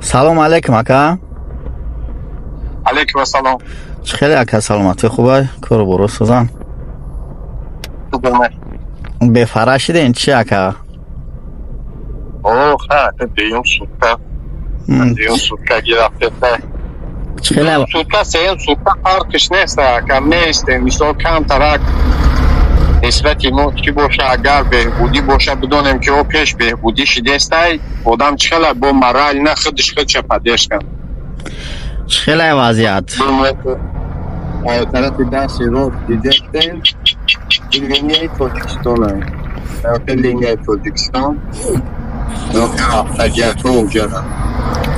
سلام علیکم اکا. علیکم السلام. خیلی اکا سلامتی خوبه؟ کار برو سوزن. به فراشیدین چی اکا؟ اوه خیلی دیون سوتا. دیون سوتا گرفته. خیلی سوتا سین سوتا فرقش نیست اکا نیست. مثلا کم ترک نسبتی ما کی باشه اگر بهبودی باشه بدونیم که او پیش بهبودیش دسته آدم چقدر با مرحل نه خودش خود چپدش کن. خیلی وضعیت طرف دست رو دیدیم لینیای تاجیکستان هست لینیای تاجیکستان افتادیت رو اونجا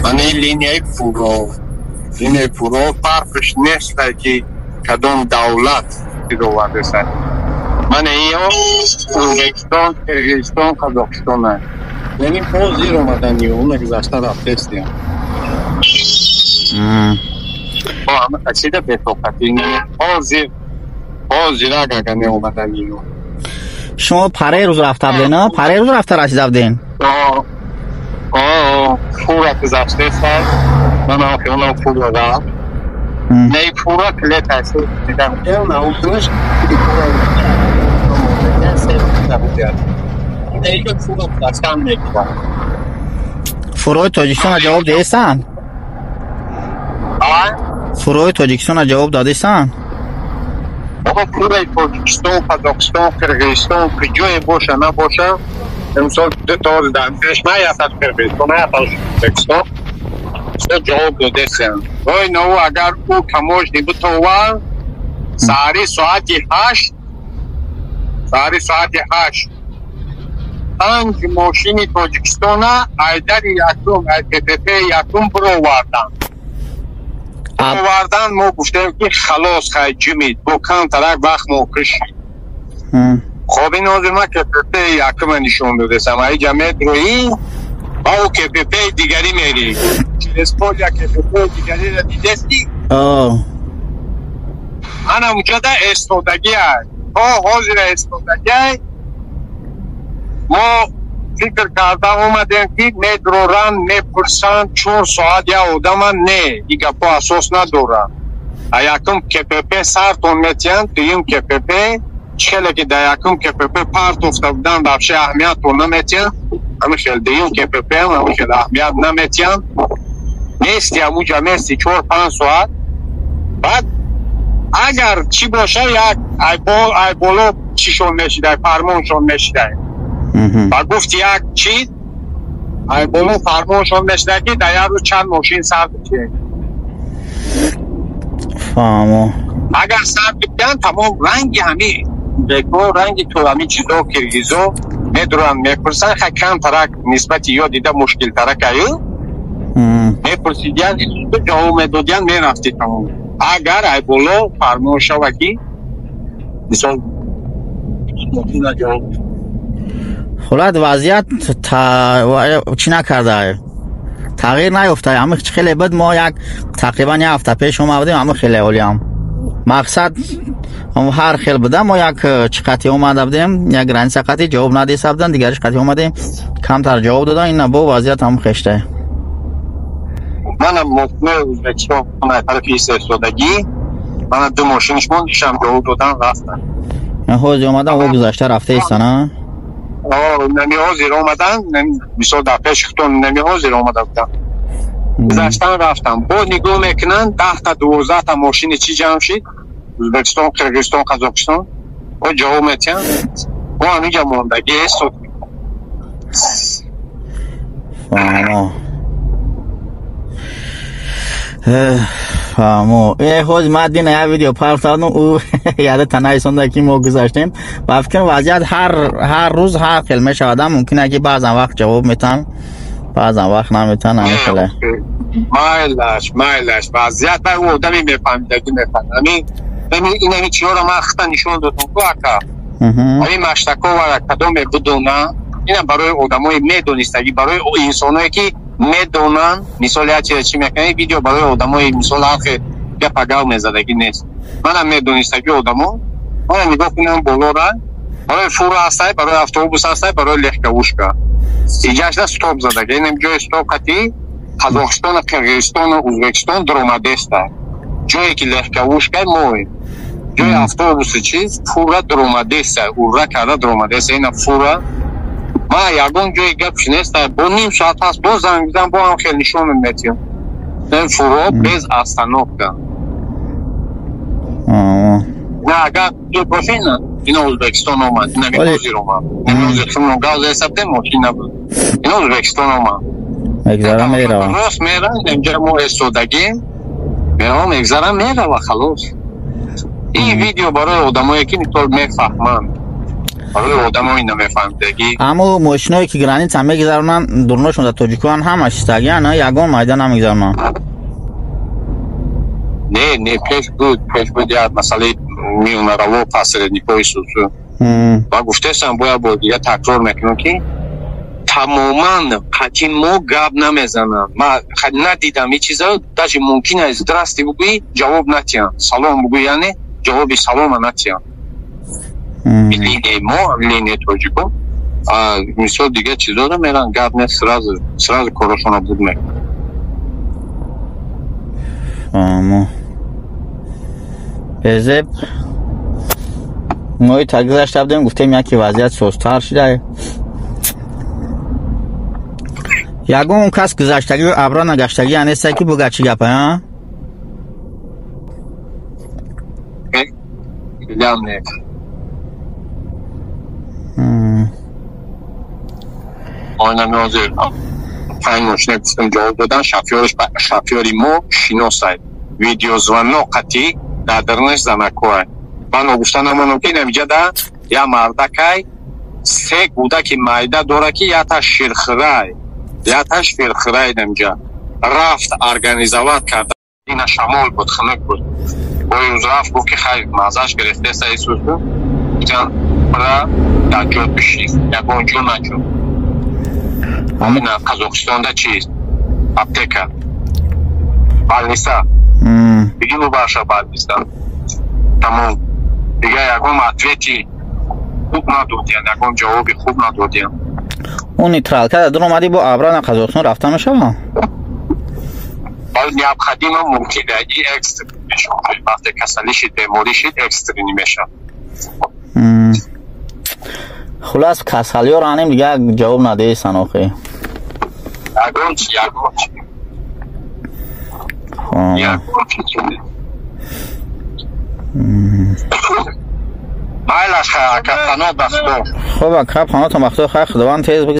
من این لینیای فرو فرقش نیست که کدام دولت رو ورده سر من ایام اوزبکستان، کرگیزستان، قزاقستان هست یعنی پا زیر آمدنی اون گذشته رفته استیم با همه قصیده به توقتی پا زیر اگر نه آمدنی اون شما پره روز رفته بودین نه؟ پره روز رفته رسیده بودین؟ فورت گذشته سر من آخه اونم فور رفت نه فورت کلیت هست دیدم که اون اونش فروع تاجیکستان جواب دادیستان؟ فروع تاجیکستان جواب دادیستان؟ آقا فروع تاجیکستان، قزاقستان، کرگیزستان که جای باشه نباشه امسال دو تا دانش نیست از کرگیزستان نیست از ازبکستان جواب دادیستان وای نو اگر او کموش دیبتوار ساعت 8 پنج ماشین تاجیکستان ایدر یکم پی یکم برو واردن ما گفتیم که خلاص خیلی جمید با کم ترک وقت ما کشید خب این آزمه که پی یکم نشون دادستم ای جمعیت روی او که پی دیگری میری اسپول یا که پی دیگری را دیدستی انا اونجا ده استودگی هست حاضر استودگی هست ما فکر کردم اومدیم که ندرورن نپرسن 4 ساعت یا آدم نه دیگه پا اساس ندارن یکم کپپی سرتون میتین دویم کپپی چله که در یکم کپپی پارت افته بودن بخش اهمیت رو نمیتین همه خیل دویم کپپی همه خیل اهمیت نمیتین نیستی همونجا میستی 4-5 ساعت بعد اگر چی باشه یک ای بولو چیشون نشیده فرمونشون نشیده و گفت یک چی ای بولو فرمونشون نشیده که در یک روز چند ماشین سر بکنه فهمو اگر سر بکنن تمام رنگی همی بگو رنگی تو همی چیزا کرگیزو میدرون میپرسن خیلی کم ترک نسبتی یا دیده مشکل ترک ایو میپرسیدین تو جواب میدادین میرفتی تمام اگر ای بولو فرمون شوکی مثال خلاد وضعیت چی نکرده تغییر نیفته همه خیلی بد ما یک تقریبا یک هفته پیش اومدیم همه خیلی اولی هم مقصد هم هر خیلی بده ما یک چقدی اومده بودیم یک رنج سقطی جواب ندیسته بودن دیگرش قطعی اومدیم کمتر جواب دادن این نبا وضعیت هم خشته منم مطمئن ازبکستان طرف ایست استادگی من 2 ماشینش موندیشم جواب دادن رفتن حوضی اومدن و گذاشته رفته ایسته نه؟ نمیازی رو اومدن مثال در پیش خطون نمیازی رو اومده بودن گذاشتن رفتن با نگاه میکنن 10-12 تا ماشین چی جمع شید ازبکستان، کرگیزستان، قزاقستان و جواب میتین و همینجا موندگی استاد فهمو ای خوز مدین یه ویدیو پرستادم او یاده تنهایی سنده که ما گذاشتیم و فکر وضعیت هر روز هر کلمه شدم ممکنه که بعضا وقت جواب میتن بعضا وقت نمیتن همه خیلی مایلش وضعیت بر او آدمی میفهمیدگی میفهمید این همی چی ها رو من خطا نشون دادم تو اکا این مشتکا و کدام بدونه این برای آدم های میدونستگی برای انسان که میدونن مثال هر چی میکنه ویدیو برای آدم های مثال حرف گپگاو میزدگی نیست منم میدونستگی آدم ها من نگاه کنم بالا را برای فور هسته برای اتوبوس هسته برای لخکوشکا ایجاش ده ستوب زدگی اینم جای ستوب کتی Казахстон, Кыргызстон, Узбекистон дромадест. Ҷое ки легковушка моем. Ҷои автобуси чиз фура дромадест. Урра карда дромадест. Ина фура. Ма ягон ҷои гапш нест. Бо ним соат ҳаст. Бо занг бизан, бо ҳам хел нишон метиҳам. Ин фура без остановка. На агар ҷо бошина, ина Узбекистон омад. Ина мехозир омад. Ина Узбекистон газ ҳесабде мошина буд. Ина Узбекистон омад. мегзара мерава. Рост мера, инҷа мо эстодагим. Мера мегзара мерава халос. این ویدیو برای آدمایی که اینطور میفهمن، برای آدمایی نمیفهمدگی. اما ماشینایی که گرانیت هم میگذارن درنشون در تاجیکستان همش استاگیان یگان میدان هم میگذارن. نه پیش بود یا مثلا میونه رو پاسرنیکوی سوسو. و گفتم باید با دیگه تکرار میکنم که تماما حتی ما گپ نمیزنم. ما ندیدم این چیزا داشت ممکنه از درستی بگویی جواب نتیم. سلام بگویی یعنی جوابی سلام نتیم. لینه ما لینه توجیکو مثال دیگه چیزا رو میرن گپ نه سراز کارشون بود میکنن. بزب ما تگذشت بودیم گفتیم یکی وضعیت سوستر شده. یگون کس گذشتگی و ابرا نگشتگی یعنی سکی بگه چی گپه ها؟ بیدم نه آنه نازر 5 ماشینه گفتم جواب دادن شفیاری ما شیناستای ویدیو زوانو قطعی در درنش زنکوه من گفتن همانو که نمیجه ده یا مردکای سه گوده که مایده داره که یا تا شیرخرای یا تاش فرخرای نمیجا رفت ارگانیزوات کرد این شمال بود خنک بود با یوز رفت گفت که خیلی مازش گرفته سایی سوز بود جان برا در جود بشید یکون جو نجو همین قزاقستان دا چیز اپتکر بالنیسا بگی مباشا بالنیسا تمام دیگه یکون مدویتی خوب ندودیم یکون جوابی خوب ندودیم اون نیترال کرد در اومدی با ابران قزاقستان رفتن میشه ها؟ باید نیاب خدیم هم ممکنه ای اکسترینی میشه وقتی کسلی شید بیماری شید اکسترینی میشه خلاص کسلی ها رانیم دیگه جواب نده ایسان آخی یگون چی مایل از خیلی قنات بخدو خب اکرب خانات هم بخدو خیلی خدوان تیز بگید